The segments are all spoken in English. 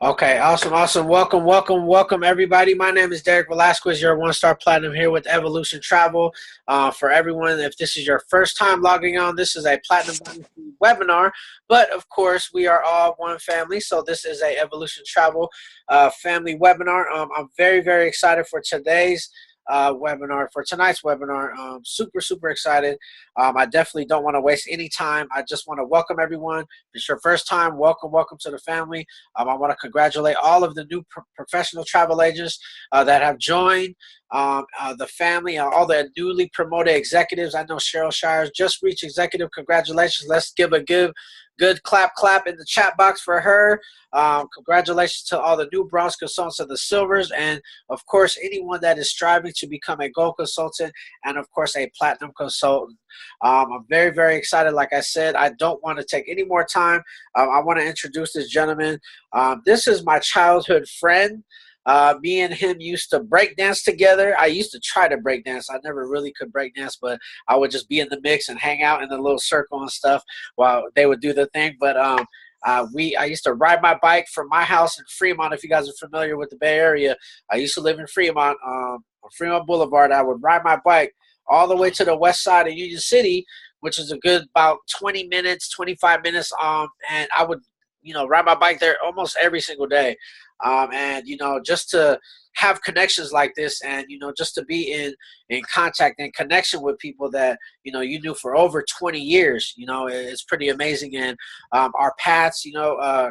Okay, awesome, awesome. Welcome, welcome, welcome, everybody. My name is Derrick Velasquez, your one-star platinum here with Evolution Travel. For everyone, if this is your first time logging on, this is a Platinum Dynasty webinar. But of course, we are all one family, so this is a Evolution Travel family webinar. I'm very, very excited for today's for tonight's webinar. Super, super excited. I definitely don't want to waste any time. I just want to welcome everyone. If it's your first time, welcome, welcome to the family. I want to congratulate all of the new professional travel agents that have joined the family, all the newly promoted executives. I know Cheryl Shires just reached executive. Congratulations. Let's give a good clap in the chat box for her. Congratulations to all the new bronze consultants of the silvers, and of course anyone that is striving to become a gold consultant, and of course a platinum consultant. I'm very, very excited. Like I said, I don't want to take any more time. I want to introduce this gentleman. This is my childhood friend. Me and him used to break dance together. I used to try to break dance. I never really could break dance, but I would just be in the mix and hang out in the little circle and stuff while they would do their thing. But I used to ride my bike from my house in Fremont. If you guys are familiar with the Bay Area, I used to live in Fremont, on Fremont Boulevard. I would ride my bike all the way to the west side of Union City, which is a good about 20 minutes, 25 minutes. And I would, ride my bike there almost every single day. And, just to have connections like this and, just to be in contact and connection with people that, you knew for over 20 years, it's pretty amazing. And our paths,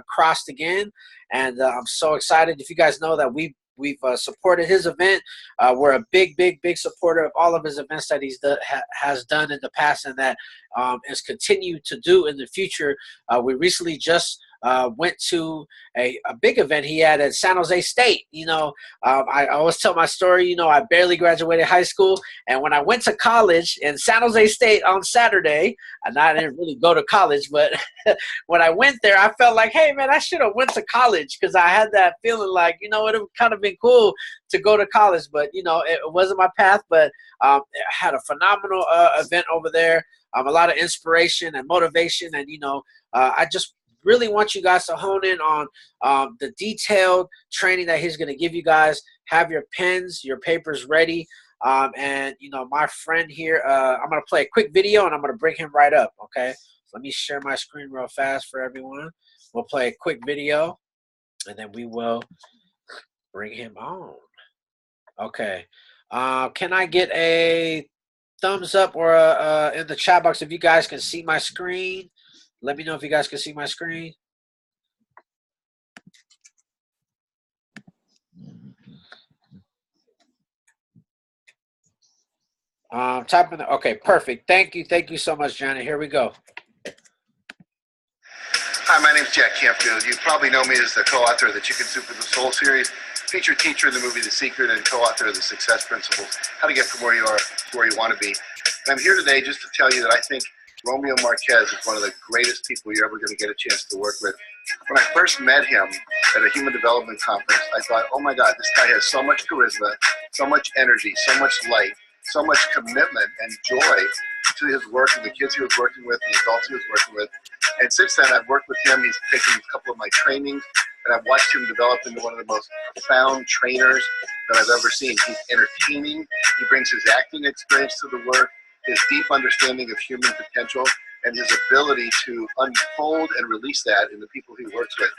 crossed again. And I'm so excited. If you guys know that we've supported his event. We're a big supporter of all of his events that has done in the past and that is continued to do in the future. We recently just went to a big event he had at San Jose State. I always tell my story. I barely graduated high school, and when I went to college in San Jose State on Saturday, and I didn't really go to college, but when I went there, I felt like, hey, man, I should have went to college because I had that feeling like, it would have kind of been cool to go to college, but, it wasn't my path, but I had a phenomenal event over there, a lot of inspiration and motivation, and, I just really want you guys to hone in on the detailed training that he's going to give you guys. Have your pens, your papers ready. And, my friend here, I'm going to play a quick video and I'm going to bring him right up. Okay. So let me share my screen real fast for everyone. We'll play a quick video and then we will bring him on. Okay. Can I get a thumbs up or in the chat box if you guys can see my screen? Let me know if you guys can see my screen. Typing. Okay, perfect. Thank you so much, Janet. Here we go. Hi, my name is Jack Campfield. You probably know me as the co-author of the Chicken Soup for the Soul series, featured teacher in the movie The Secret, and co-author of the Success Principles, how to get from where you are to where you want to be. And I'm here today just to tell you that I think Romeo Marquez is one of the greatest people you're ever going to get a chance to work with. When I first met him at a human development conference, I thought, oh my God, this guy has so much charisma, so much energy, so much light, so much commitment and joy to his work and the kids he was working with, the adults he was working with. And since then, I've worked with him. He's taken a couple of my trainings, and I've watched him develop into one of the most profound trainers that I've ever seen. He's entertaining. He brings his acting experience to the work, his deep understanding of human potential, and his ability to unfold and release that in the people he works with.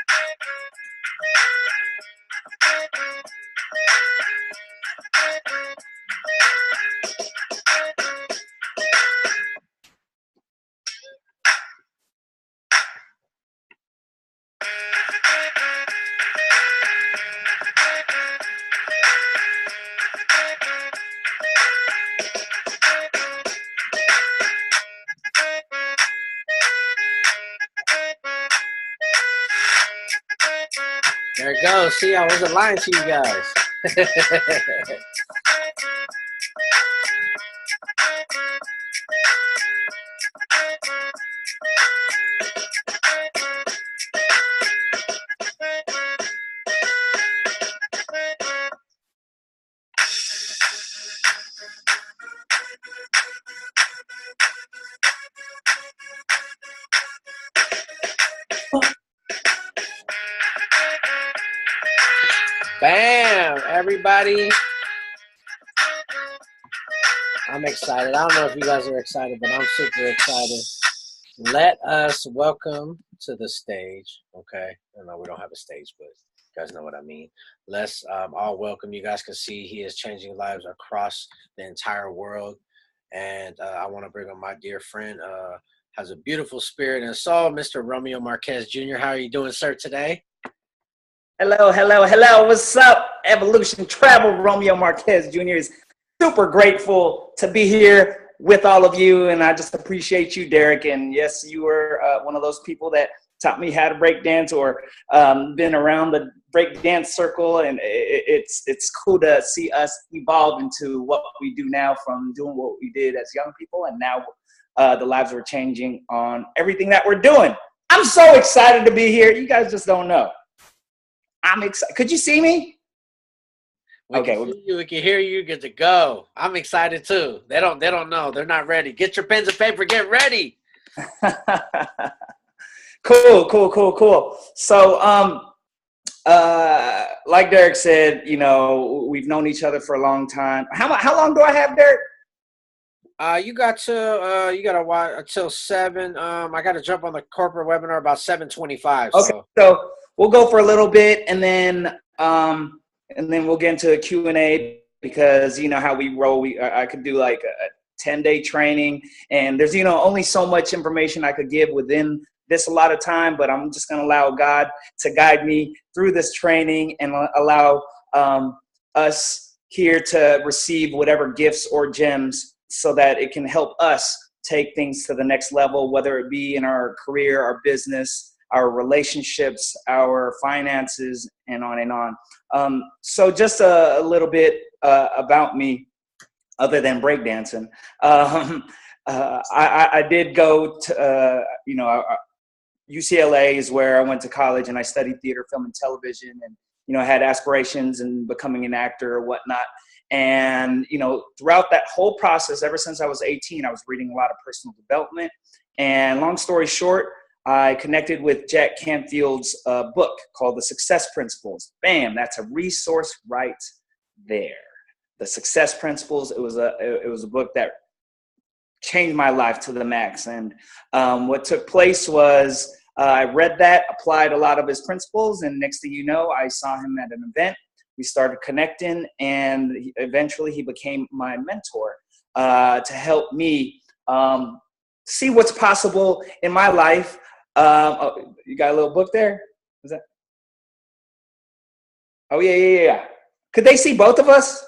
There it goes. See, I wasn't lying to you guys. Bam, everybody. I'm excited. I don't know if you guys are excited, but I'm super excited. Let us welcome to the stage. Okay. I know we don't have a stage, but you guys know what I mean. Let's all welcome. You guys can see he is changing lives across the entire world. And I want to bring on my dear friend, has a beautiful spirit and soul, Mr. Romeo Marquez Jr. How are you doing, sir, today? Hello, hello, hello. What's up? Evolution Travel. Romeo Marquez Jr. is super grateful to be here with all of you, and I just appreciate you, Derrick. And yes, you were one of those people that taught me how to break dance, or been around the break dance circle, and it's cool to see us evolve into what we do now, from doing what we did as young people, and now the lives we're changing on everything that we're doing. I'm so excited to be here. You guys just don't know. I'm excited. Could you see me? We can see you. We can hear you. Good to go. I'm excited too. They don't know. They're not ready. Get your pens and paper. Get ready. Cool. So, like Derrick said, you know, we've known each other for a long time. How long do I have, Derrick? You got to watch until 7. I got to jump on the corporate webinar about 7:25. Okay, so we'll go for a little bit, and then we'll get into a Q&A, because you know how we roll. I could do like a 10-day training, and there's only so much information I could give within this a lot of time, but I'm just going to allow God to guide me through this training, and allow us here to receive whatever gifts or gems, so that it can help us take things to the next level, whether it be in our career, our business, our relationships, our finances, and on and on. So just a little bit about me, other than breakdancing. I did go to, UCLA is where I went to college, and I studied theater, film, and television, and, I had aspirations in becoming an actor or whatnot. And, throughout that whole process, ever since I was 18, I was reading a lot of personal development. And long story short, I connected with Jack Canfield's book called The Success Principles. Bam, that's a resource right there. The Success Principles. It was a book that changed my life to the max. And what took place was I read that, applied a lot of his principles, and next thing you know, I saw him at an event. We started connecting, and eventually he became my mentor to help me see what's possible in my life. You got a little book there? Is that? Oh, yeah. Could they see both of us?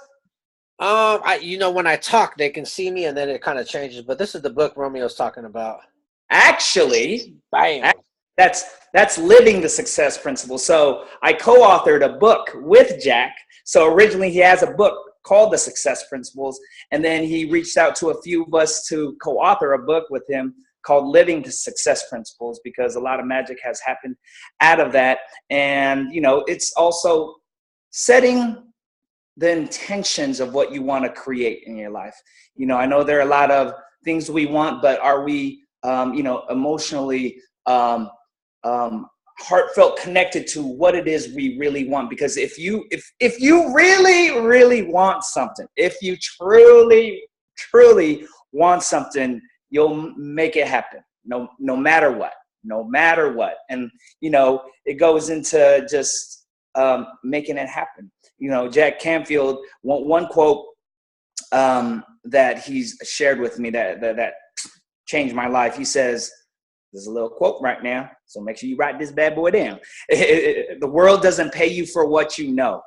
When I talk, they can see me, and then it kind of changes. But this is the book Romeo's talking about. Actually, bam. That's Living the Success Principle. So I co-authored a book with Jack. So originally he has a book called The Success Principles, and then he reached out to a few of us to co-author a book with him called Living the Success Principles, because a lot of magic has happened out of that. And, it's also setting the intentions of what you want to create in your life. I know there are a lot of things we want, but are we, emotionally, heartfelt connected to what it is we really want? Because if you really want something, if you truly want something, you'll make it happen. No matter what. And it goes into just making it happen. Jack Canfield, one quote that he's shared with me that changed my life. He says, there's a little quote right now, so make sure you write this bad boy down. The world doesn't pay you for what you know.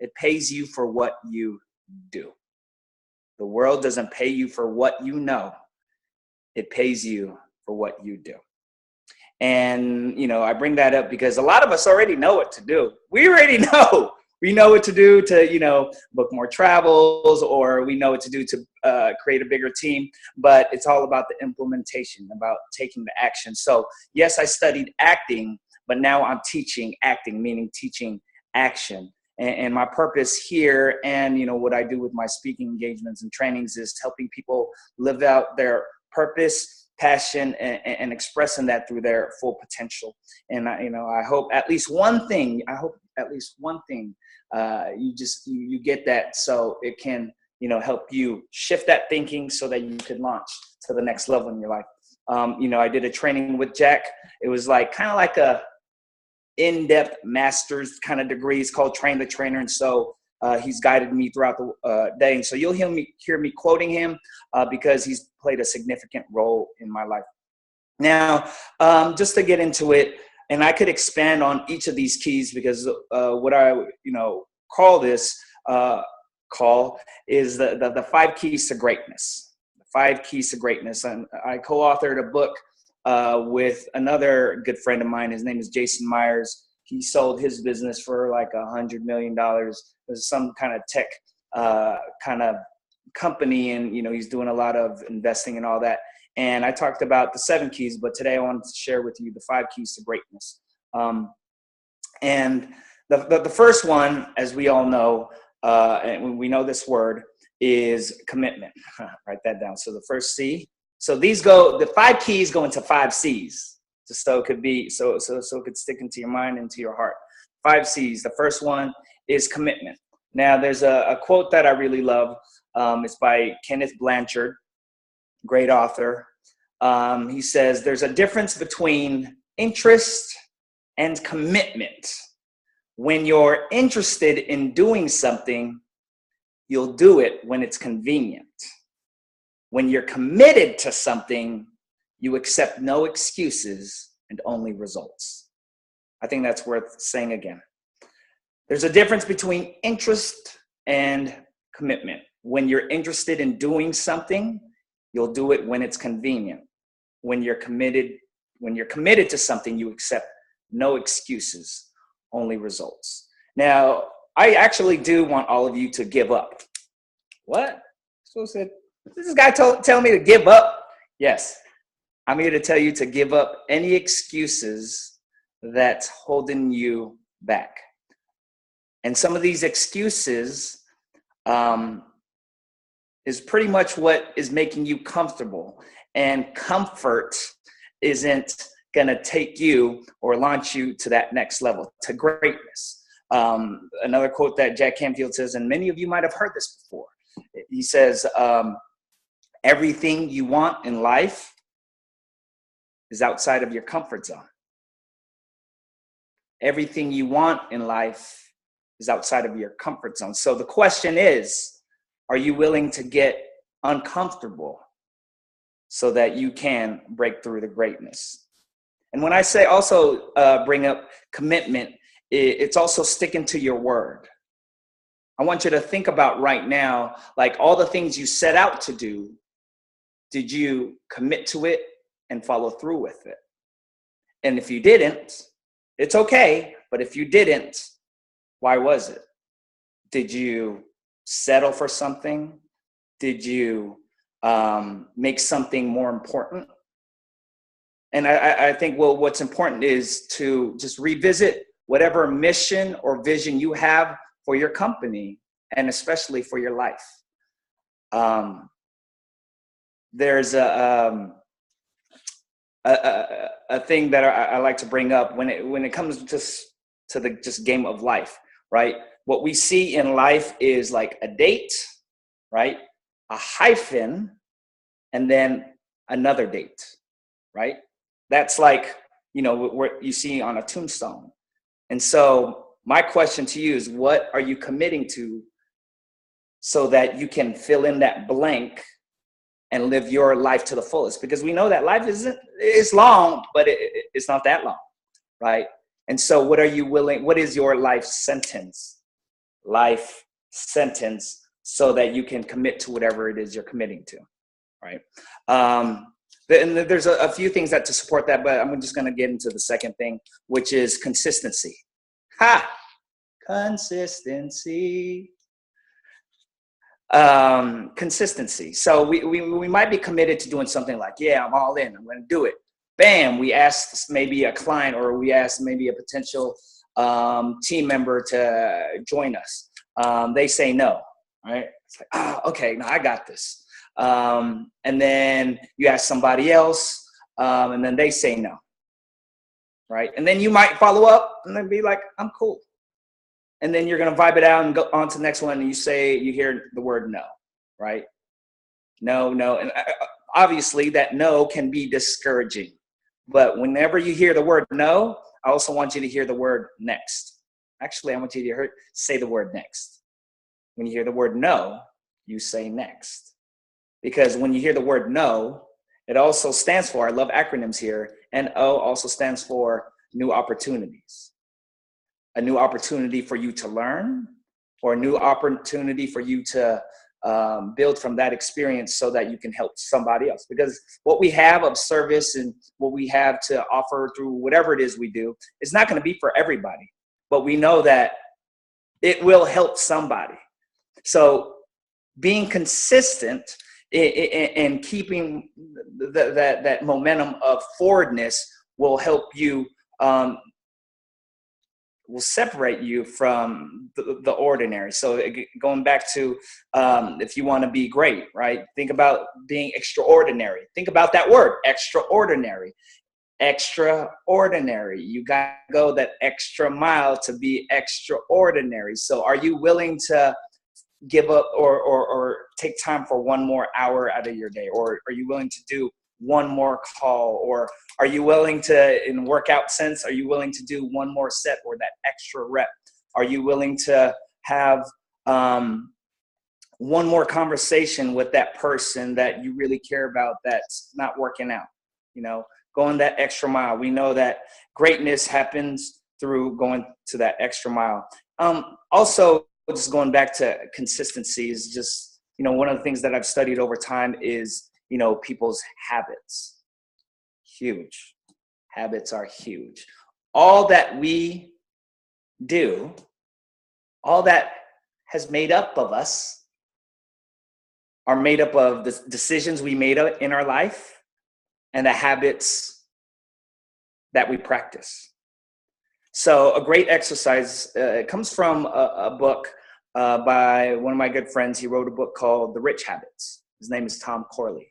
It pays you for what you do. The world doesn't pay you for what you know. It pays you for what you do. And, I bring that up because a lot of us already know what to do. We already know. We know what to do to, book more travels, or we know what to do to create a bigger team, but it's all about the implementation, about taking the action. So yes, I studied acting, but now I'm teaching acting, meaning teaching action. And my purpose here, and what I do with my speaking engagements and trainings, is helping people live out their purpose passion and expressing that through their full potential. And I hope at least one thing. You get that, so it can help you shift that thinking so that you can launch to the next level in your life. I did a training with Jack. It was kind of like a in-depth master's kind of degree. It's called Train the Trainer. And so he's guided me throughout the day. And so you'll hear me quoting him because he's played a significant role in my life. Now, just to get into it, and I could expand on each of these keys because what I call this call is the 5 keys to greatness. The 5 keys to greatness. And I co-authored a book with another good friend of mine. His name is Jason Myers. He sold his business for like $100 million. It was some kind of tech kind of company, and he's doing a lot of investing and all that. And I talked about the 7 keys, but today I wanted to share with you the 5 keys to greatness. And the first one, as we all know, and we know this word, is commitment. Write that down. So the first C. So the 5 keys go into 5 C's, just so it could be so it could stick into your mind and to your heart. 5 C's. The first one is commitment. Now, there's a quote that I really love. It's by Kenneth Blanchard, great author. He says, "There's a difference between interest and commitment. When you're interested in doing something, you'll do it when it's convenient. When you're committed to something, you accept no excuses and only results." I think that's worth saying again. There's a difference between interest and commitment. When you're interested in doing something, you'll do it when it's convenient. When you're committed to something, you accept no excuses, only results. Now, I actually do want all of you to give up. What? So said, this guy tell me to give up? Yes. I'm here to tell you to give up any excuses that's holding you back. And some of these excuses is pretty much what is making you comfortable. And comfort isn't going to take you or launch you to that next level, to greatness. Another quote that Jack Canfield says, and many of you might have heard this before. He says, everything you want in life is outside of your comfort zone. Everything you want in life is outside of your comfort zone. So the question is, are you willing to get uncomfortable so that you can break through the greatness? And when I say also bring up commitment, it's also sticking to your word. I want you to think about right now, like all the things you set out to do, did you commit to it and follow through with it? And if you didn't, it's okay. But if you didn't, why was it? Did you settle for something? Did you make something more important? And I think, well, what's important is to just revisit whatever mission or vision you have for your company and especially for your life. There's a thing that I like to bring up when it comes to the game of life, right? What we see in life is like a date, right? A hyphen, and then another date, right? That's like, what you see on a tombstone. And so my question to you is, what are you committing to so that you can fill in that blank and live your life to the fullest? Because we know that life it's long, but it's not that long, right? And so what is your life sentence so that you can commit to whatever it is you're committing to, right? And there's a few things to support that, but I'm just going to get into the second thing, which is consistency. Consistency. Consistency. So we might be committed to doing something like, yeah, I'm all in, I'm going to do it. Bam, we asked maybe a client or we asked maybe a potential team member to join us. They say no, right? It's like, okay, no, I got this. And then you ask somebody else, and then they say no, right? And then you might follow up and then be like, I'm cool. And then you're going to vibe it out and go on to the next one. And you hear the word no, right? No. And obviously that no can be discouraging. But whenever you hear the word no, I also want you to hear the word next. Actually, I want you to say the word next. When you hear the word no, you say next. Because when you hear the word no, it also stands for, I love acronyms here, NO also stands for new opportunities. A new opportunity for you to learn, or a new opportunity for you to build from that experience so that you can help somebody else. Because what we have of service and what we have to offer through whatever it is we do, it's not going to be for everybody, but we know that it will help somebody. So being consistent and keeping that momentum of forwardness will help you, will separate you from the ordinary. So going back to, if you want to be great, right? Think about being extraordinary. Think about that word, extraordinary. Extraordinary. You got to go that extra mile to be extraordinary. So are you willing to give up or take time for one more hour out of your day? Or are you willing to do one more call? Or are you willing to, in workout sense, are you willing to do one more set or that extra rep? Are you willing to have one more conversation with that person that you really care about that's not working out? You know, going that extra mile. We know that greatness happens through going to that extra mile. Also, just going back to consistency is just, you know, one of the things that I've studied over time is, you know, people's habits. Huge. Habits are huge. All that we do, all that has made up of us are made up of the decisions we made in our life and the habits that we practice. So a great exercise, it comes from a book by one of my good friends. He wrote a book called The Rich Habits. His name is Tom Corley.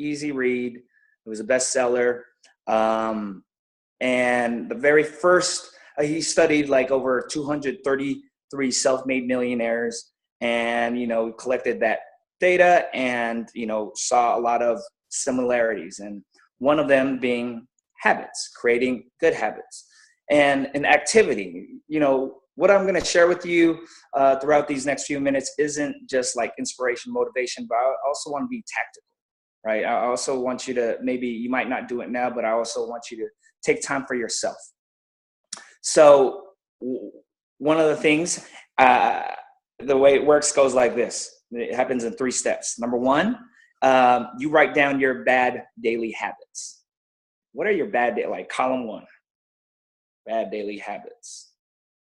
Easy read. It was a bestseller. And the very first, he studied like over 233 self-made millionaires and, you know, collected that data and, you know, saw a lot of similarities. And one of them being habits, creating good habits. And an activity, you know, what I'm going to share with you throughout these next few minutes isn't just like inspiration, motivation, but I also want to be tactical, right? I also want you to, maybe you might not do it now, but I also want you to take time for yourself. So one of the things, the way it works goes like this. It happens in 3 steps. Number 1, you write down your bad daily habits. What are your bad, like column 1? Bad daily habits.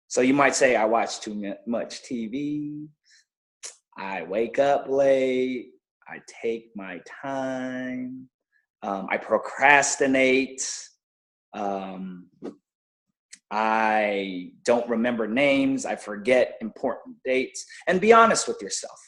So you might say, I watch too much TV. I wake up late. I take my time. I procrastinate. I don't remember names. I forget important dates. And be honest with yourself.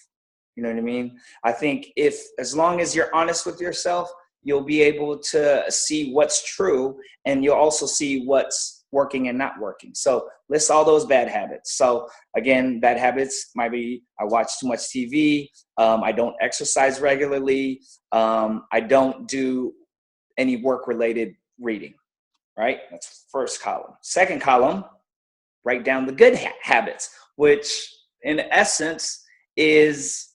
You know what I mean? I think as long as you're honest with yourself, you'll be able to see what's true, and you'll also see what's working and not working. So list all those bad habits. So again, bad habits might be, I watch too much TV. I don't exercise regularly. I don't do any work-related reading, right? That's first column. Second column, write down the good habits, which in essence is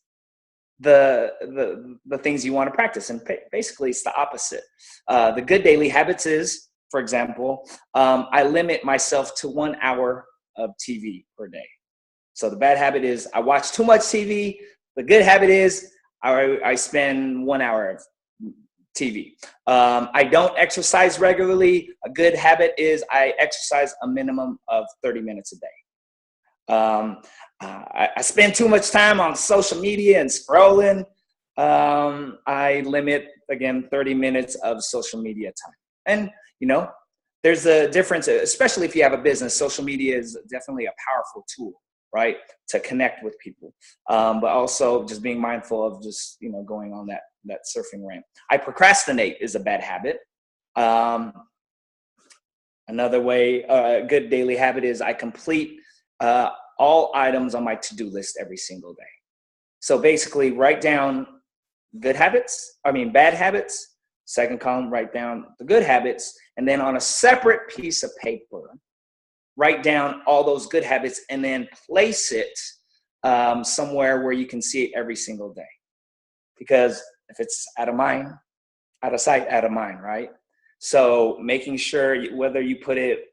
the things you want to practice. And basically it's the opposite. The good daily habits is, for example, I limit myself to 1 hour of TV per day. So the bad habit is I watch too much TV. The good habit is I spend 1 hour of TV. I don't exercise regularly. A good habit is I exercise a minimum of 30 minutes a day. I spend too much time on social media and scrolling. I limit, again, 30 minutes of social media time. And, you know, there's a difference, especially if you have a business. Social media is definitely a powerful tool. right? To connect with people, but also just being mindful of just, going on that surfing rant. I procrastinate is a bad habit. Another way, a good daily habit is I complete all items on my to-do list every single day. So basically write down bad habits, second column, write down the good habits, and then on a separate piece of paper, write down all those good habits and then place it somewhere where you can see it every single day. Because if it's out of sight, out of mind, right? So making sure whether you put it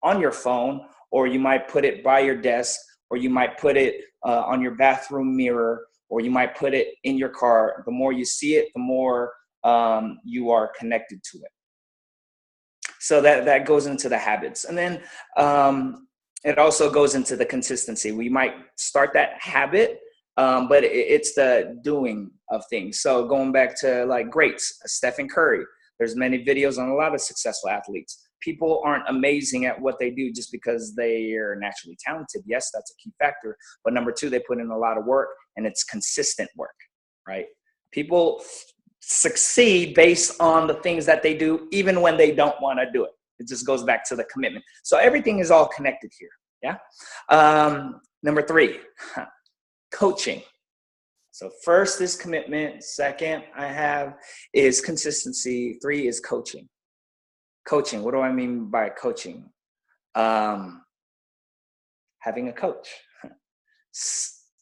on your phone, or you might put it by your desk, or you might put it on your bathroom mirror, or you might put it in your car, the more you see it, the more you are connected to it. So that goes into the habits. And then it also goes into the consistency. We might start that habit, but it's the doing of things. So going back to like greats, Stephen Curry, there's many videos on a lot of successful athletes. People aren't amazing at what they do just because they are naturally talented. Yes, that's a key factor. But number two, they put in a lot of work, and it's consistent work, right? People succeed based on the things that they do, even when they don't want to do it. It just goes back to the commitment. So everything is all connected here. Yeah. Number three, coaching. So first is commitment. Second is consistency. Three is coaching. Coaching. What do I mean by coaching? Having a coach.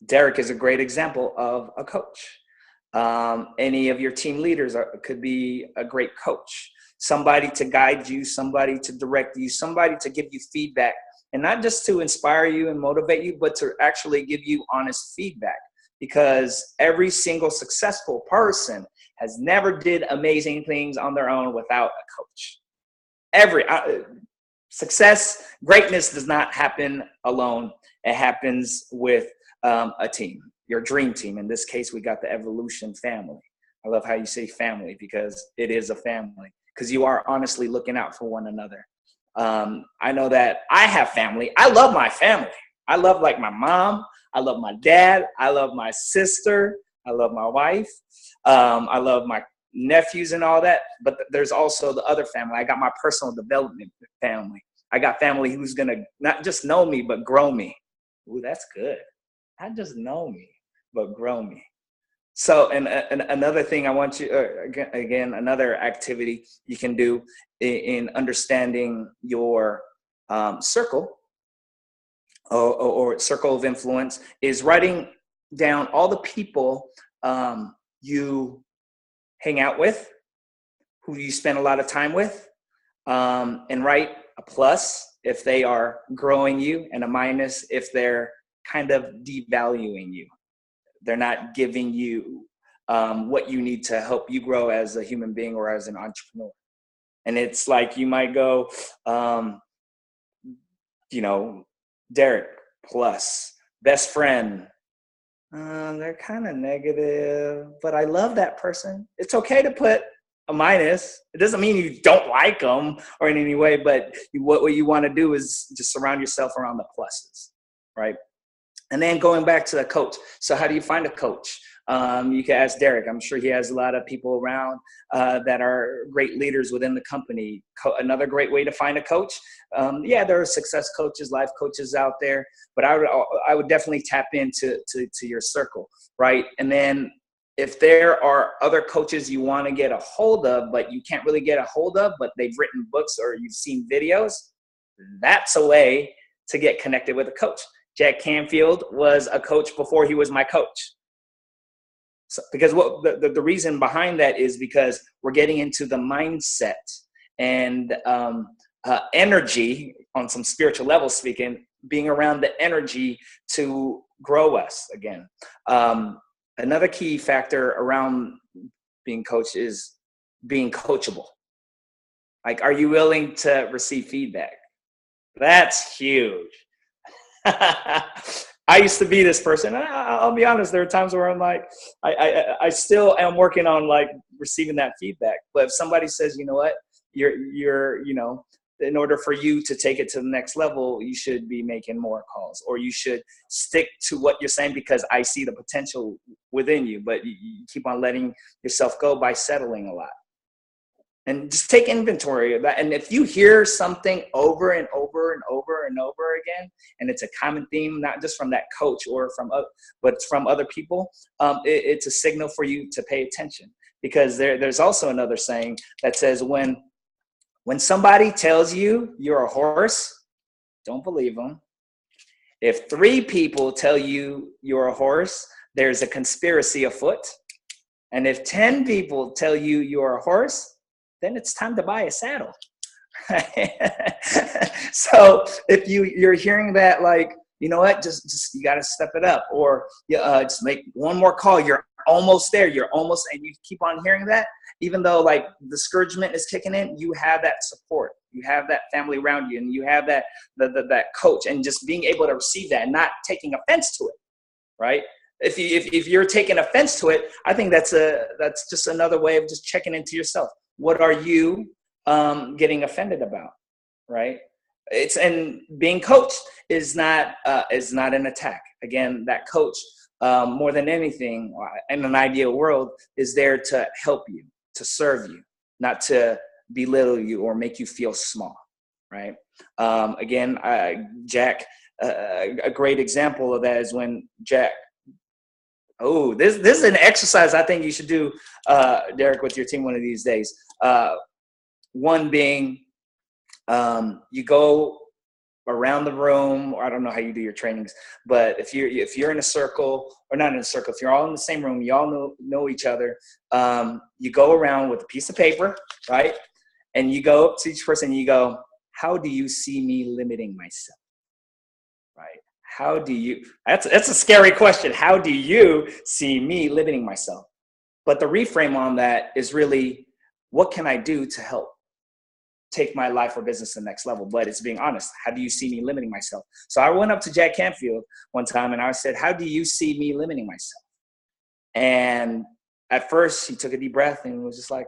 Derrick is a great example of a coach. Any of your team leaders could be a great coach. Somebody to guide you, somebody to direct you, somebody to give you feedback. And not just to inspire you and motivate you, but to actually give you honest feedback. Because every single successful person has never did amazing things on their own without a coach. Greatness does not happen alone. It happens with a team, your dream team. In this case, we got the Evolution family. I love how you say family, because it is a family, because you are honestly looking out for one another. I know that I have family. I love my family. I love like my mom. I love my dad. I love my sister. I love my wife. I love my nephews and all that. But there's also the other family. I got my personal development family. I got family who's going to not just know me, but grow me. Ooh, that's good. Not just know me, but grow me. So, and another thing I want you, again, another activity you can do in understanding your circle or circle of influence is writing down all the people you hang out with, who you spend a lot of time with, and write a plus if they are growing you and a minus if they're kind of devaluing you. They're not giving you what you need to help you grow as a human being or as an entrepreneur. And it's like you might go, Derrick plus, best friend. They're kind of negative, but I love that person. It's okay to put a minus. It doesn't mean you don't like them or in any way, but what you want to do is just surround yourself around the pluses, right? And then going back to the coach. So how do you find a coach? You can ask Derrick. I'm sure he has a lot of people around that are great leaders within the company. Another great way to find a coach. There are success coaches, life coaches out there, but I would definitely tap into your circle, right? And then if there are other coaches you want to get a hold of, but you can't really get a hold of, but they've written books or you've seen videos, that's a way to get connected with a coach. Jack Canfield was a coach before he was my coach. So, because the reason behind that is because we're getting into the mindset and energy on some spiritual level speaking, being around the energy to grow us again. Another key factor around being coached is being coachable. Like, are you willing to receive feedback? That's huge. I used to be this person. I'll be honest. There are times where I'm like, I still am working on like receiving that feedback. But if somebody says, you know what, you're in order for you to take it to the next level, you should be making more calls, or you should stick to what you're saying because I see the potential within you, but you keep on letting yourself go by settling a lot. And just take inventory of that. And if you hear something over and over and over and over again, and it's a common theme, not just from that coach or but from other people, it's a signal for you to pay attention. Because there's also another saying that says, when somebody tells you you're a horse, don't believe them. If 3 people tell you you're a horse, there's a conspiracy afoot. And if 10 people tell you you're a horse, then it's time to buy a saddle. So if you're hearing that, like, you know what, just you got to step it up, or just make one more call. You're almost there. And you keep on hearing that, even though like discouragement is kicking in, you have that support. You have that family around you, and you have that coach, and just being able to receive that and not taking offense to it, right? If you're taking offense to it, I think that's just another way of just checking into yourself. What are you getting offended about, right? And being coached is not an attack. Again, that coach, more than anything, in an ideal world, is there to help you, to serve you, not to belittle you or make you feel small, right? Again, Jack, a great example of that is when Jack. Oh, this is an exercise I think you should do, Derrick, with your team one of these days. One being, you go around the room, or I don't know how you do your trainings, but if you're in a circle, or not in a circle, if you're all in the same room, you all know each other, you go around with a piece of paper, right? And you go up to each person and you go, how do you see me limiting myself, right? How do you, that's a scary question. How do you see me limiting myself? But the reframe on that is really, what can I do to help take my life or business to the next level? But it's being honest. How do you see me limiting myself? So I went up to Jack Canfield one time and I said, how do you see me limiting myself? And at first he took a deep breath and was just like,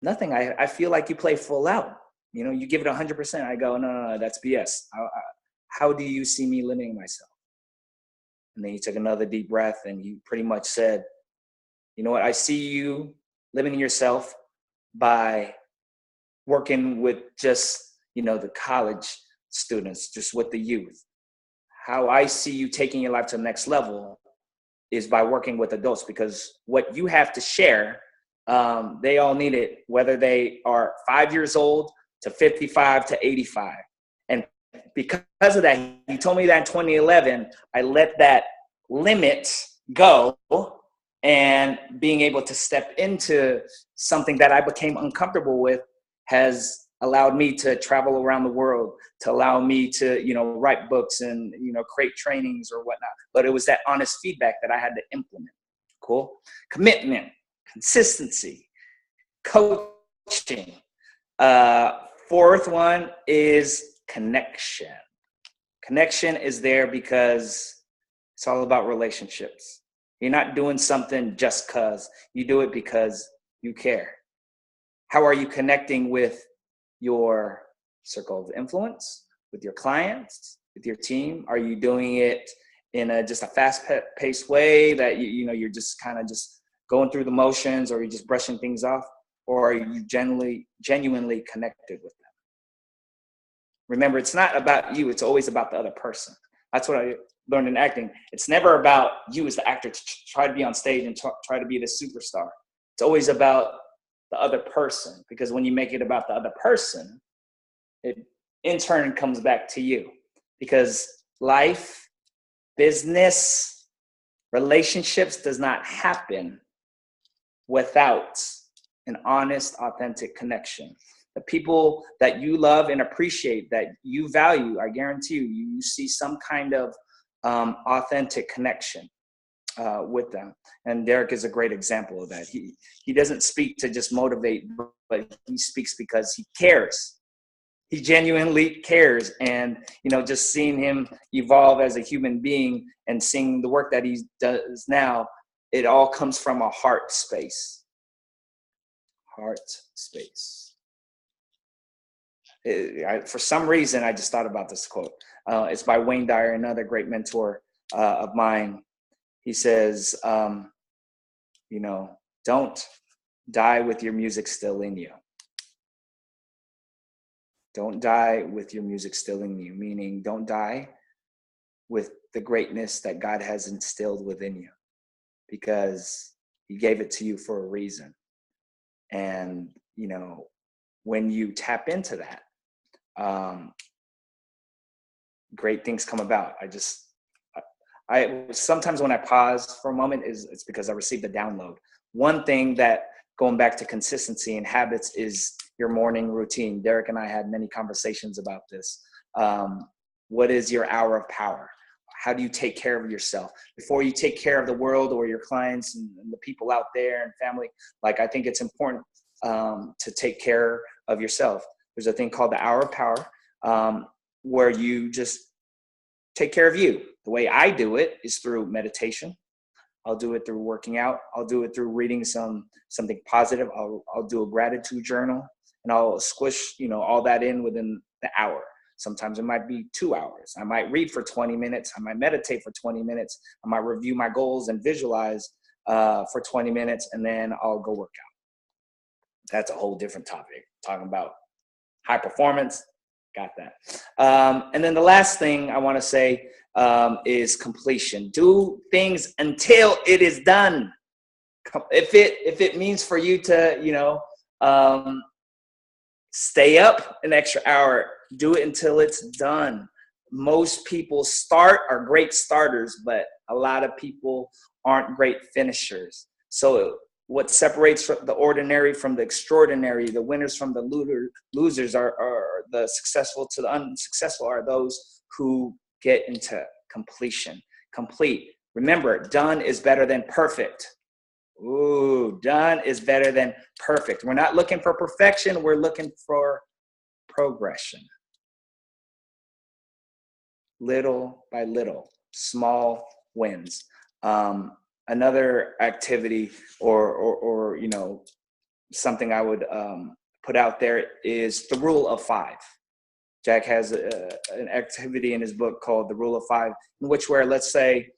nothing. I feel like you play full out. You know, you give it 100%. I go, no, that's BS. How do you see me limiting myself? And then he took another deep breath and he pretty much said, you know what? I see you limiting yourself by working with just, the college students, just with the youth. How I see you taking your life to the next level is by working with adults, because what you have to share, they all need it, whether they are 5 years old to 55 to 85. And because of that, he told me that in 2011, I let that limit go, and being able to step into something that I became uncomfortable with has allowed me to travel around the world, to allow me to, write books and, create trainings or whatnot. But it was that honest feedback that I had to implement. Cool. Commitment, consistency, coaching. Fourth one is connection. Connection is there because it's all about relationships. You're not doing something just because. You do it because you care. How are you connecting with your circle of influence, with your clients, with your team? Are you doing it in just a fast-paced way that you're just kind of just going through the motions, or you're just brushing things off, or are you genuinely connected with them? Remember, it's not about you. It's always about the other person. That's what I learned in acting. It's never about you as the actor to try to be on stage and try to be the superstar. It's always about the other person, because when you make it about the other person, it in turn comes back to you, because life, business, relationships does not happen without an honest, authentic connection. The people that you love and appreciate, that you value, I guarantee you see some kind of authentic connection with them. And Derrick is a great example of that. He doesn't speak to just motivate, but he speaks because he cares. He genuinely cares. And, just seeing him evolve as a human being and seeing the work that he does now, it all comes from a heart space. Heart space. For some reason, I just thought about this quote. It's by Wayne Dyer, another great mentor of mine. He says, don't die with your music still in you. Don't die with your music still in you, meaning don't die with the greatness that God has instilled within you, because he gave it to you for a reason. And, when you tap into that, great things come about. I sometimes when I pause for a moment it's because I received a download. One thing that, going back to consistency and habits, is your morning routine. Derrick and I had many conversations about this. What is your hour of power? How do you take care of yourself before you take care of the world or your clients and the people out there and family? Like, I think it's important to take care of yourself. There's a thing called the hour of power, where you just take care of you. The way I do it is through meditation. I'll do it through working out. I'll do it through reading something positive. I'll do a gratitude journal, and I'll squish, all that in within the hour. Sometimes it might be 2 hours. I might read for 20 minutes. I might meditate for 20 minutes. I might review my goals and visualize for 20 minutes, and then I'll go work out. That's a whole different topic. Talking about high performance, got that. And then the last thing I want to say is completion. Do things until it is done. If it means for you to, stay up an extra hour, do it until it's done. Most people are great starters, but a lot of people aren't great finishers. So what separates the ordinary from the extraordinary, the winners from the losers, are the successful to the unsuccessful, are those who get into completion. Complete. Remember, done is better than perfect. Ooh, done is better than perfect. We're not looking for perfection. We're looking for progression. Little by little, small wins. Another activity or something I would put out there is the rule of 5. Jack has an activity in his book called the rule of 5, in which, where, let's say,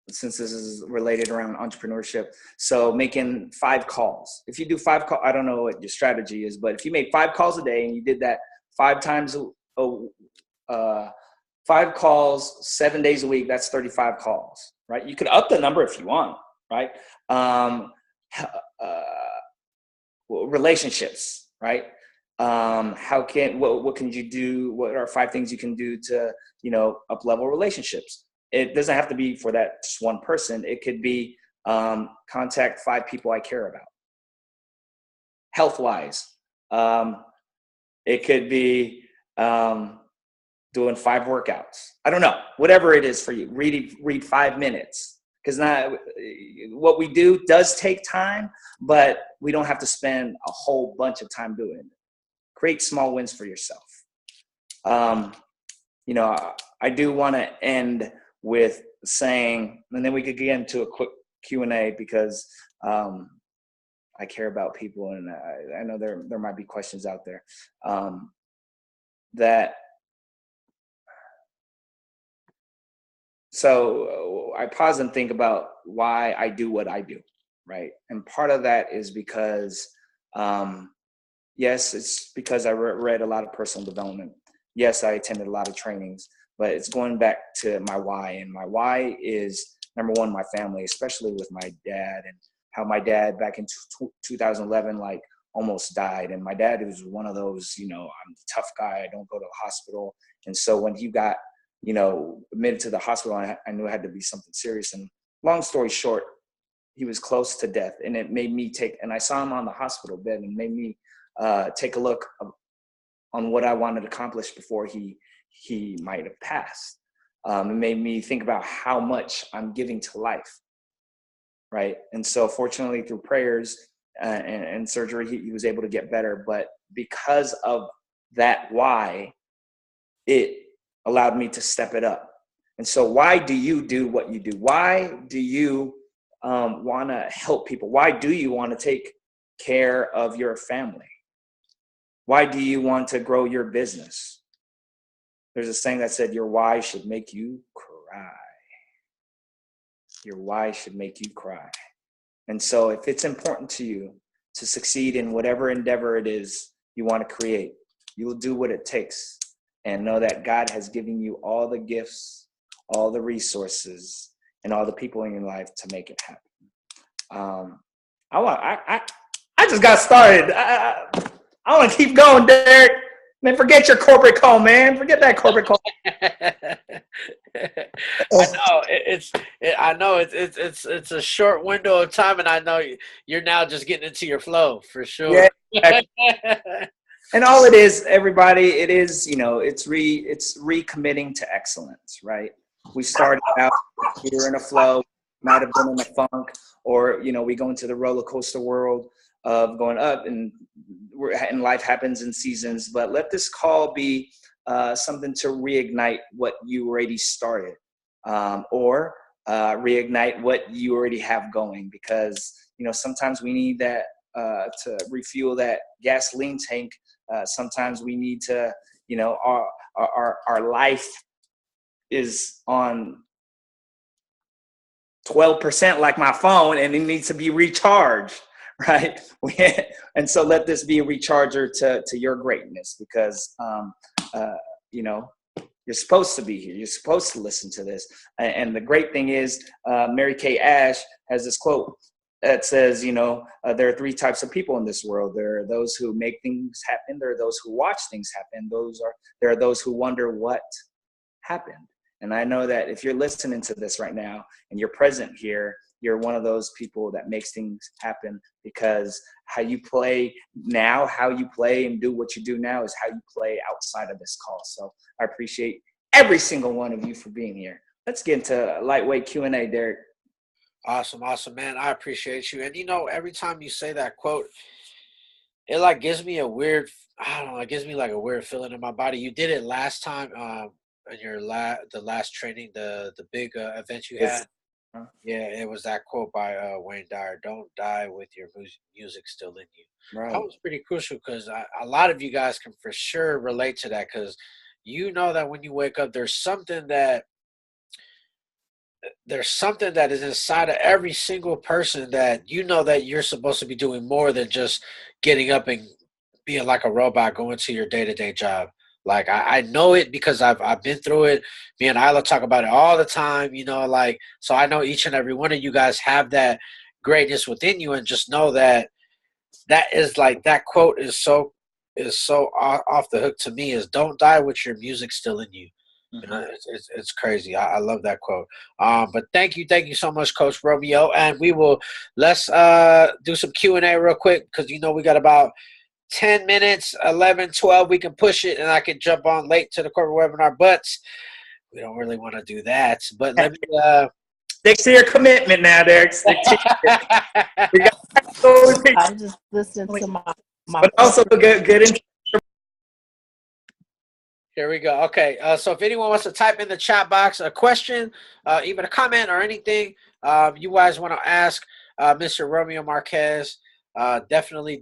since this is related around entrepreneurship, so making 5 calls. If you do 5 calls, I don't know what your strategy is, but if you made 5 calls a day and you did that 5 times 5 calls 7 days a week, that's 35 calls, right? You could up the number if you want, right? Relationships, right? What can you do? What are 5 things you can do to, up level relationships? It doesn't have to be for that just one person. It could be contact 5 people I care about. Health-wise, it could be doing 5 workouts. I don't know, whatever it is for you. Read 5 minutes, because what we do does take time, but we don't have to spend a whole bunch of time doing it. Create small wins for yourself. I do want to end with saying, and then we could get into a quick Q&A, because I care about people, and I know there might be questions out there, so I pause and think about why I do what I do, right? And part of that is because, yes, it's because I read a lot of personal development. Yes, I attended a lot of trainings, but it's going back to my why. And my why is, number one, my family, especially with my dad, and how my dad back in 2011, almost died. And my dad was one of those, I'm the tough guy. I don't go to the hospital. And so when he got, admitted to the hospital, I knew it had to be something serious. And long story short, he was close to death. And it made me and I saw him on the hospital bed, and made me take a look on what I wanted to accomplish before he might have passed. It made me think about how much I'm giving to life, right? And so fortunately, through prayers and surgery, he was able to get better. But because of that why, it allowed me to step it up. And so why do you do what you do? Why do you want to help people? Why do you want to take care of your family? Why do you want to grow your business? There's a saying that said, your why should make you cry. Your why should make you cry. And so if it's important to you to succeed in whatever endeavor it is you want to create, you will do what it takes, and know that God has given you all the gifts, all the resources, and all the people in your life to make it happen. I just got started. I want to keep going, Derrick. Man, forget your corporate call, man. Forget that corporate call. I know it's a short window of time, and I know you're now just getting into your flow for sure. Yeah. And all it is, everybody, it is, it's recommitting to excellence, right? We started out, we were in a flow, might have been in a funk, or, we go into the roller coaster world of going up, and life happens in seasons. But let this call be something to reignite what you already started, or reignite what you already have going, because, sometimes we need that to refuel that gasoline tank. Sometimes we need to, our life is on 12% like my phone, and it needs to be recharged, right? And so let this be a recharger to your greatness, because, you're supposed to be here. You're supposed to listen to this. And the great thing is, Mary Kay Ash has this quote that says, there are three types of people in this world. There are those who make things happen. There are those who watch things happen. There are those who wonder what happened. And I know that if you're listening to this right now and you're present here, you're one of those people that makes things happen, because how you play now, how you play and do what you do now is how you play outside of this call. So I appreciate every single one of you for being here. Let's get into lightweight Q&A, Derrick. Awesome, man. I appreciate you. And every time you say that quote, it gives me a weird, it gives me like a weird feeling in my body. You did it last time, in your the last training, the big event you had. Yeah, it was that quote by Wayne Dyer: "Don't die with your music still in you." Right. That was pretty crucial, because a lot of you guys can for sure relate to that, because that when you wake up, there's something that is inside of every single person that that you're supposed to be doing more than just getting up and being like a robot going to your day-to-day job. Like, I know it because I've been through it. Me and Ayla talk about it all the time, so I know each and every one of you guys have that greatness within you, and just know that is that quote is so off the hook to me, is don't die with your music still in you. Mm-hmm. It's crazy. I love that quote. But thank you so much, Coach Romeo. And let's do some Q&A real quick, because we got about 10 minutes, 11, 12. We can push it, and I can jump on late to the corporate webinar, but we don't really want to do that. But let me stick to your commitment now, Derrick. Stick to I just listened to my but also get into. Here we go. Okay, so if anyone wants to type in the chat box a question, even a comment or anything you guys want to ask Mr. Romeo Marquez, definitely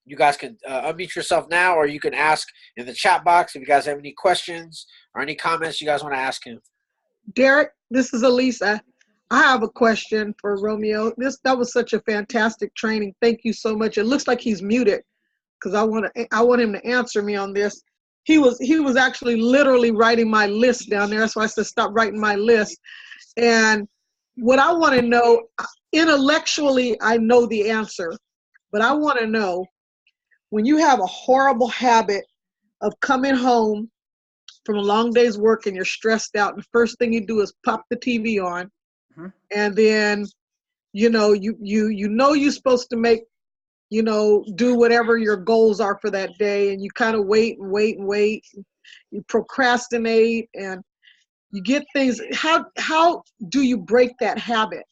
you guys can unmute yourself now, or you can ask in the chat box if you guys have any questions or any comments you guys want to ask him. Derrick, this is Elisa. I have a question for Romeo. That was such a fantastic training. Thank you so much. It looks like he's muted, because I want him to answer me on this. He was actually literally writing my list down there. That's why I said stop writing my list. And what I want to know, intellectually, I know the answer, but I want to know, when you have a horrible habit of coming home from a long day's work and you're stressed out, and the first thing you do is pop the TV on, mm-hmm. and then you're supposed to make do whatever your goals are for that day, and you kind of wait, you procrastinate, and you get things. How do you break that habit?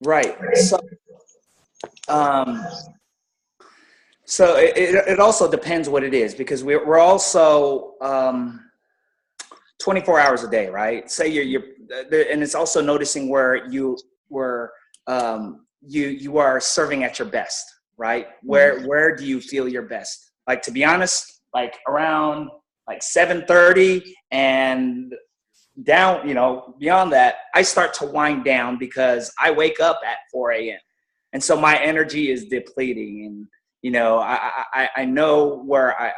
Right. So it also depends what it is, because we're also 24 hours a day, right? Say you're and it's also noticing where you are serving at your best, right? Where do you feel your best? Like, to be honest, like around like 7:30 and down, beyond that, I start to wind down because I wake up at 4 a.m. And so my energy is depleting, and I know where I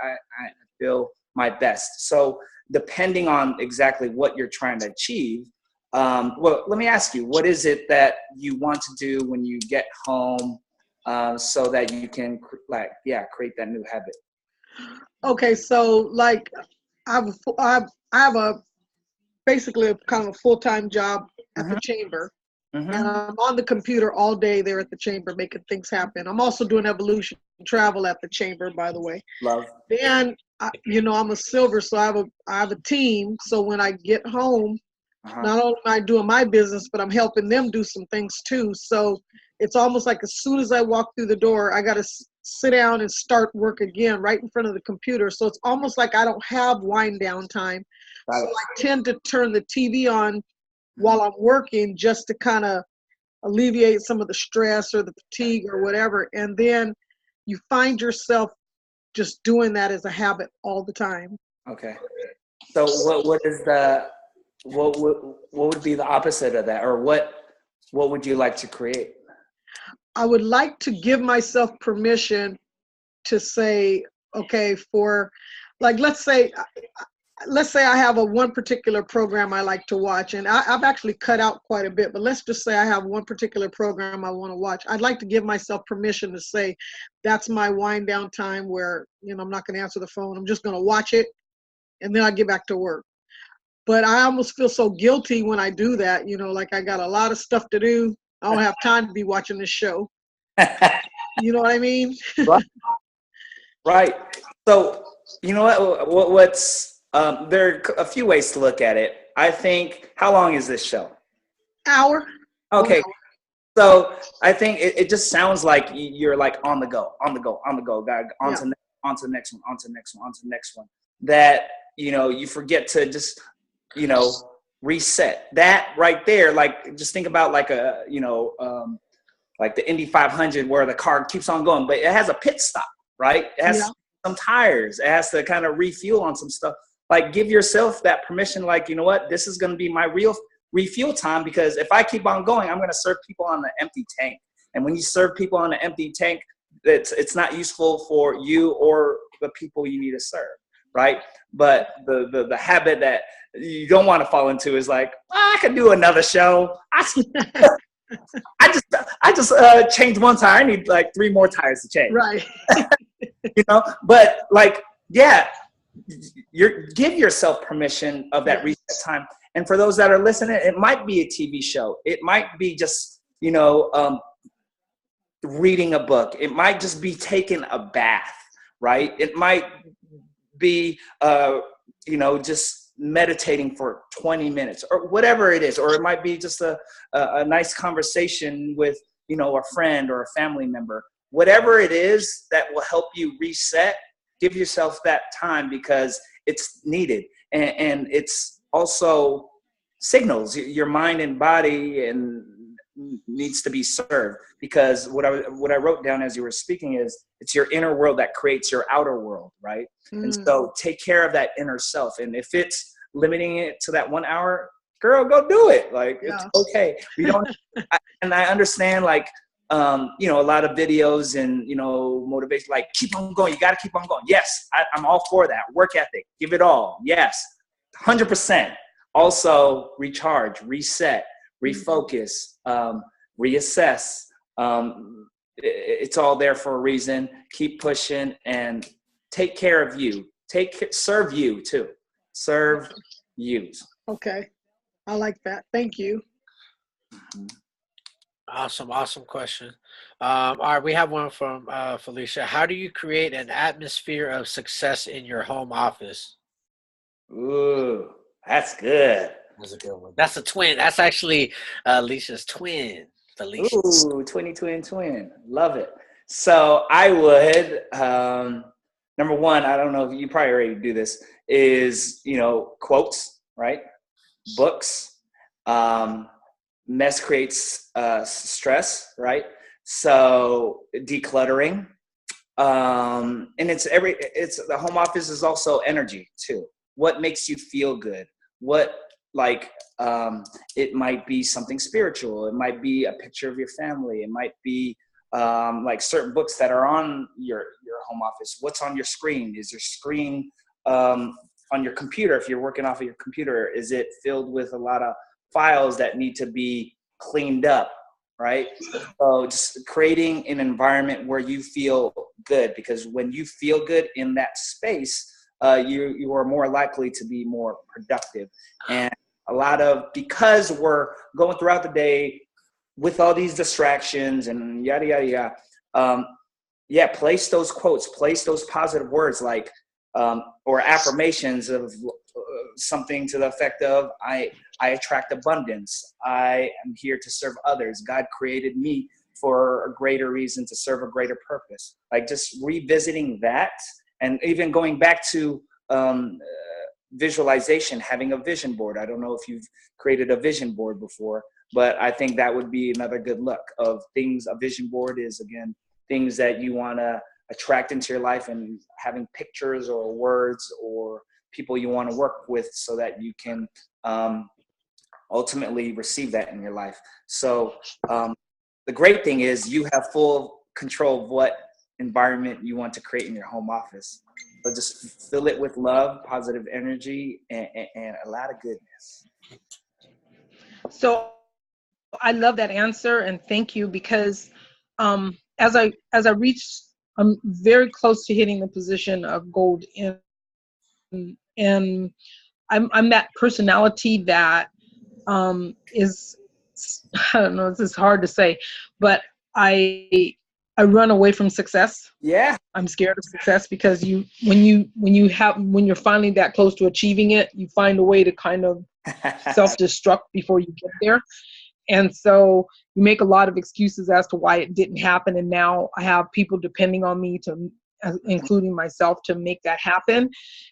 feel my best. So depending on exactly what you're trying to achieve, well, let me ask you, what is it that you want to do when you get home, so that you can create that new habit? Okay, so like I have a basically a kind of a full-time job at the chamber. And I'm on the computer all day there at the chamber making things happen. I'm also doing evolution travel at the chamber, by the way. Love. Then, I'm a silver, so I have a team. So when I get home, not only am I doing my business, but I'm helping them do some things too. So it's almost like as soon as I walk through the door, I got to sit down and start work again right in front of the computer. So it's almost like I don't have wind down time. So I tend to turn the TV on while I'm working just to kind of alleviate some of the stress or the fatigue or whatever. And then you find yourself just doing that as a habit all the time. Okay. So what would be the opposite of that, or what would you like to create? I would like to give myself permission to say, okay, for like, let's say I have one particular program I like to watch, and I've actually cut out quite a bit, but let's just say I have one particular program I want to watch. I'd like to give myself permission to say, that's my wind down time where, I'm not going to answer the phone. I'm just going to watch it, and then I get back to work. But I almost feel so guilty when I do that, like I got a lot of stuff to do. I don't have time to be watching this show. You know what I mean? Right. So, you know what's there are a few ways to look at it. I think, how long is this show? Hour. Okay. So I think it just sounds like you're like on the go, on to the next one. That, you forget to just, reset. That right there, like, just think about like like the Indy 500 where the car keeps on going, but it has a pit stop, right? It has some tires. It has to kind of refuel on some stuff. Like, give yourself that permission, like, you know what, this is going to be my real refuel time, because if I keep on going, I'm going to serve people on an empty tank. And when you serve people on an empty tank, it's not useful for you or the people you need to serve, right? But the habit that you don't want to fall into is like, I could do another show. I just changed one tire. I need like 3 more tires to change. Right. But like, give yourself permission of that reset time. And for those that are listening, it might be a TV show. It might be just, reading a book. It might just be taking a bath, right? It might be, just meditating for 20 minutes or whatever it is. Or it might be just a nice conversation with, a friend or a family member. Whatever it is that will help you reset, give yourself that time, because it's needed. And it's also signals your mind and body and needs to be served, because what I wrote down as you were speaking is, it's your inner world that creates your outer world, right? And so take care of that inner self. And if it's limiting it to that 1 hour, girl, go do it. Like, it's okay. We don't, and I understand, like, a lot of videos and, motivation, like, keep on going. You got to keep on going. Yes, I'm all for that. Work ethic, give it all. Yes, 100%. Also, recharge, reset, refocus, reassess. It's all there for a reason. Keep pushing and take care of you. Serve you too. Serve you. Okay. I like that. Thank you. Awesome question. All right, we have one from Felicia. How do you create an atmosphere of success in your home office? Ooh, that's good. That's a good one. That's a twin. That's actually Alicia's twin. Felicia. Ooh, twin. Love it. So I would, number one, I don't know if you probably already do this, is, quotes, right? Books. Mess creates stress, right? So decluttering, and it's the home office is also energy too. What makes you feel good? What, like, it might be something spiritual. It might be a picture of your family. It might be like certain books that are on your home office. What's on your screen? Is your screen on your computer? If you're working off of your computer, is it filled with a lot of files that need to be cleaned up? Right? So just creating an environment where you feel good, because when you feel good in that space, you are more likely to be more productive. And because we're going throughout the day with all these distractions and yada, yada, yada, place those quotes, place those positive words, like, or affirmations of something to the effect of, I attract abundance. I am here to serve others. God created me for a greater reason, to serve a greater purpose. Like, just revisiting that, and even going back to visualization, having a vision board. I don't know if you've created a vision board before, but I think that would be another good look of things. A vision board is, again, things that you want to attract into your life, and having pictures or words or people you want to work with so that you can ultimately receive that in your life. So the great thing is you have full control of what environment you want to create in your home office. So just fill it with love, positive energy, and a lot of goodness. So I love that answer, and thank you, because as I reach, I'm very close to hitting the position of gold, and I'm that personality that is, I don't know, this is hard to say, but I run away from success. Yeah. I'm scared of success, because when you're finally that close to achieving it, you find a way to kind of self-destruct before you get there. And so you make a lot of excuses as to why it didn't happen. And now I have people depending on me, including myself, to make that happen.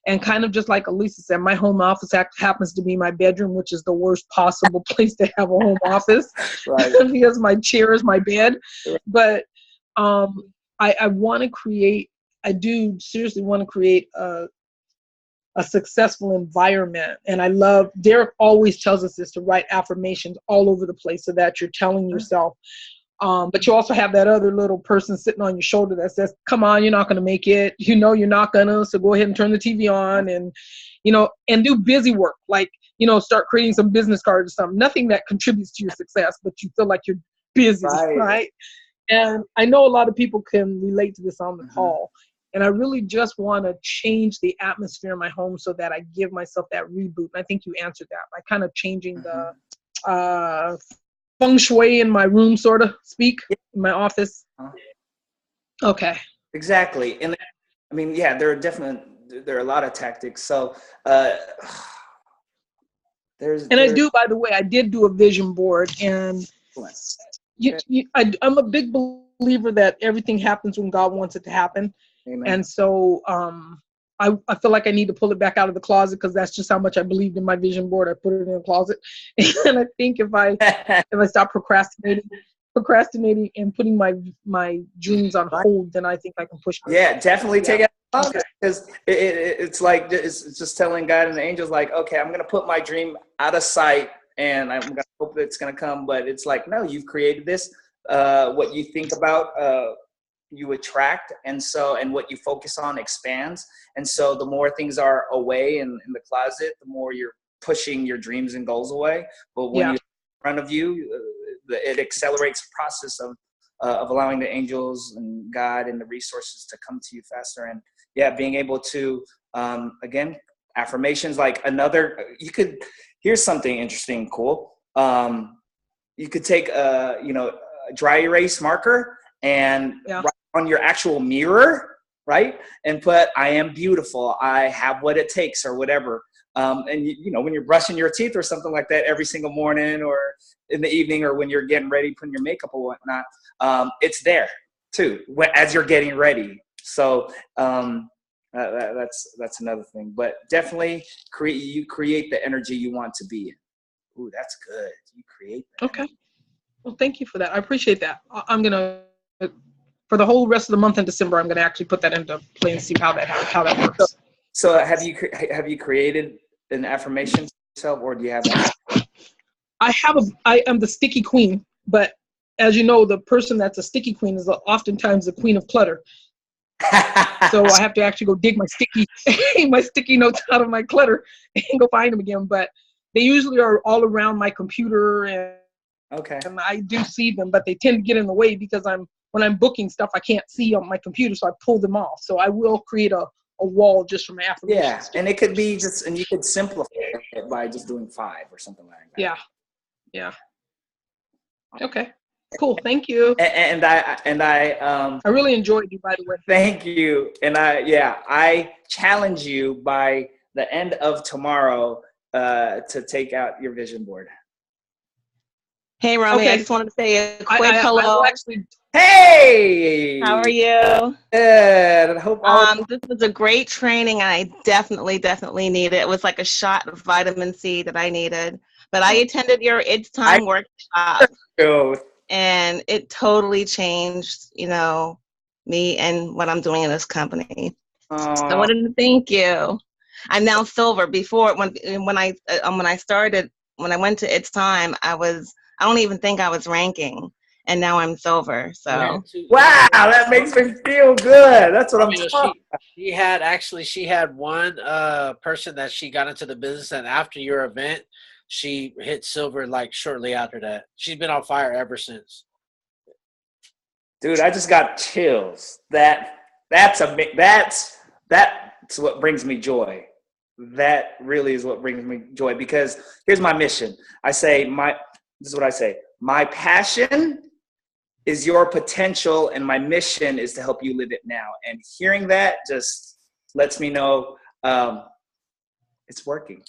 And kind of just like Elisa said, my home office happens to be my bedroom, which is the worst possible place to have a home office, Right. because my chair is my bed. But I want to create, I do seriously want to create a successful environment. And I love, Derrick always tells us this, to write affirmations all over the place, so that you're telling yourself, but you also have that other little person sitting on your shoulder that says, come on, you're not going to make it. You know, you're not going to, so go ahead and turn the TV on, and, and do busy work. Like, start creating some business cards or something. Nothing that contributes to your success, but you feel like you're busy, right? And I know a lot of people can relate to this on the call. And I really just want to change the atmosphere in my home so that I give myself that reboot. And I think you answered that by kind of changing the feng shui in my room, sort of speak, in my office. Okay. Exactly. And I mean, yeah, there are a lot of tactics. So I do, by the way, I did do a vision board, and I'm a big believer that everything happens when God wants it to happen. Amen. And so I feel like I need to pull it back out of the closet, because that's just how much I believed in my vision board. I put it in the closet. And I think if I stop procrastinating and putting my dreams on hold, then I think I can push myself. Yeah, definitely take it out, because it's like, it's just telling God and the angels, like, okay, I'm going to put my dream out of sight, and I'm going to hope that it's going to come. But it's like, no, you've created this. What you think about, you attract, and what you focus on expands. And so the more things are away in the closet, the more you're pushing your dreams and goals away. But when you're in front of you, it accelerates the process of allowing the angels and God and the resources to come to you faster. And being able to, again, affirmations, like here's something interesting, cool. You could take a dry erase marker and write on your actual mirror, right? And put, I am beautiful, I have what it takes, or whatever. And when you're brushing your teeth or something like that every single morning, or in the evening, or when you're getting ready, putting your makeup or whatnot, it's there too, as you're getting ready. So that's another thing. But definitely create the energy you want to be in. Ooh, that's good. You create that. Okay. Well, thank you for that. I appreciate that. I'm gonna, for the whole rest of the month in December, I'm gonna actually put that into play and see how that works. So have you created an affirmation for yourself, or do you have? I am the sticky queen, but as you know, the person that's a sticky queen is oftentimes the queen of clutter. So I have to actually go dig my sticky notes out of my clutter and go find them again. But they usually are all around my computer, and I do see them, but they tend to get in the way because when I'm booking stuff, I can't see on my computer, so I pull them off. So I will create a wall just for my affirmations. Yeah, and it could be and you could simplify it by just doing 5 or something like that. Yeah. Okay. Cool. Thank you. And I really enjoyed you, by the way. Thank you. And I challenge you by the end of tomorrow to take out your vision board. Hey, Romy, I just wanted to say a quick hello. Hey! How are you? Good. I hope this was a great training. I definitely need it. It was like a shot of vitamin C that I needed. But I attended your It's Time workshop. And it totally changed, me and what I'm doing in this company. So I wanted to thank you. I'm now silver. Before, when I started, when I went to It's Time, I don't even think I was ranking, and now I'm silver. So wow, that makes me feel good. That's what I'm talking about. She had one person that she got into the business, and after your event, she hit silver like shortly after that. She's been on fire ever since. Dude, I just got chills. That's what brings me joy. That really is what brings me joy, because here's my mission. This is what I say. My passion is your potential, and my mission is to help you live it now. And hearing that just lets me know it's working.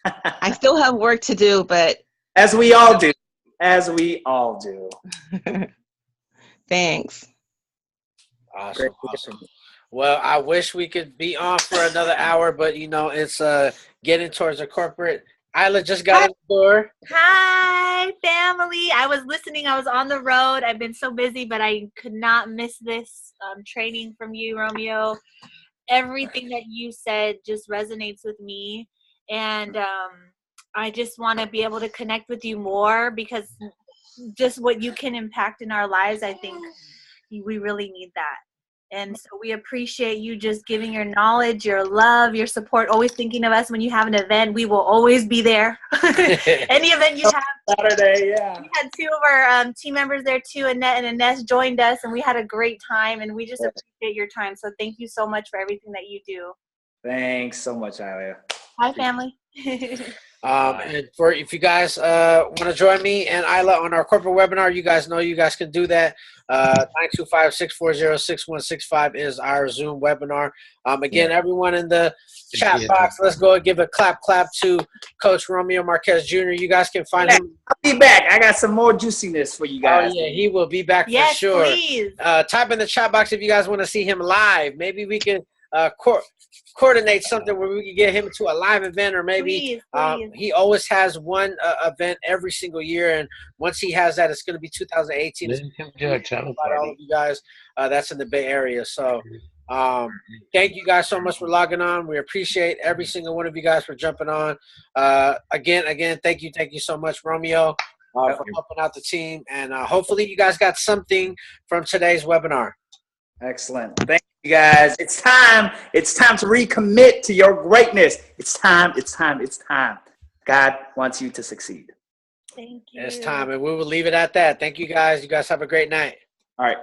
I still have work to do, but as we all do. Thanks. Awesome. Well, I wish we could be on for another hour, but it's getting towards a corporate. Ayla just got in the door. Hi, family. I was listening. I was on the road. I've been so busy, but I could not miss this training from you, Romeo. Everything that you said just resonates with me. And I just want to be able to connect with you more, because just what you can impact in our lives, I think we really need that. And so we appreciate you just giving your knowledge, your love, your support, always thinking of us when you have an event. We will always be there. Any event you have. Saturday, yeah. We had 2 of our team members there too, Annette and Ines joined us, and we had a great time, and we just appreciate your time. So thank you so much for everything that you do. Thanks so much, Ayla. Hi, family. And if you guys want to join me and Ayla on our corporate webinar, you guys know you guys can do that. 925-640-6165 is our Zoom webinar. Again, everyone in the chat box, let's go and give a clap to Coach Romeo Marquez Jr. You guys can find him. I'll be back. I got some more juiciness for you guys. Oh, yeah, he will be back for sure. Please. Type in the chat box if you guys want to see him live. Maybe we can coordinate something where we can get him to a live event, or maybe please. He always has one event every single year, and once he has that, it's going to be 2018. About all of you guys that's in the Bay Area. So thank you guys so much for logging on. We appreciate every single one of you guys for jumping on. Again, thank you so much, Romeo, for helping out the team, and hopefully you guys got something from today's webinar. Excellent. Thank you guys. It's time. It's time to recommit to your greatness. It's time. God wants you to succeed. Thank you. It's time, and we will leave it at that. Thank you guys. You guys have a great night. All right.